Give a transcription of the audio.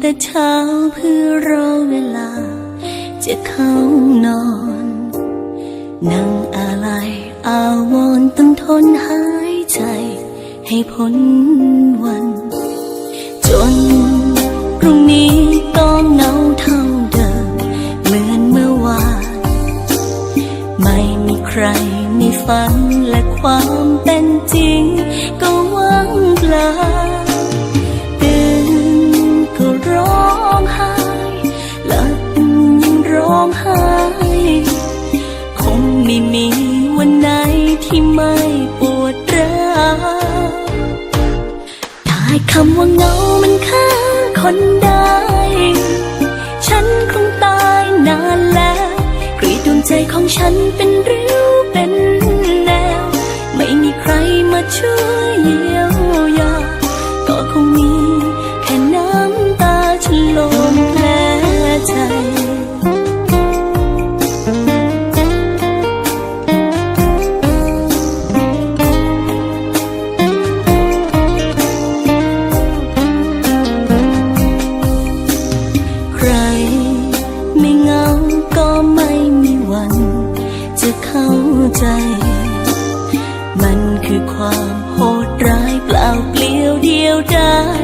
แต่เช้าเพื่อรอเวลาจะเข้านอนนั่งอะไรอาวรณ์ต้องทนหายใจให้พ้นวันจนพรุ่งนี้ก็เหงาเท่าเดิมเหมือนเมื่อวานไม่มีใครในฝันและความเป็นจริงก็ว่างเปล่าตื่นก็ร้องไห้หลับยังร้องไห้คงไม่มีวันไหนที่ไม่ปวดร้าวถ้าคำว่าเหงามันฆ่าคนได้ฉันคงตายนานแล้วกรีดดวงใจของฉันเป็นริ้วเป็นแนวไม่มีใครมาช่วยเยียวยาก็คงมีแค่น้ำตาฉันลงแผลใจใครไม่เหงาก็ไม่มีวันจะเข้าใจมันคือความโหดร้ายเปล่าเปลี่ยวเดียวดาย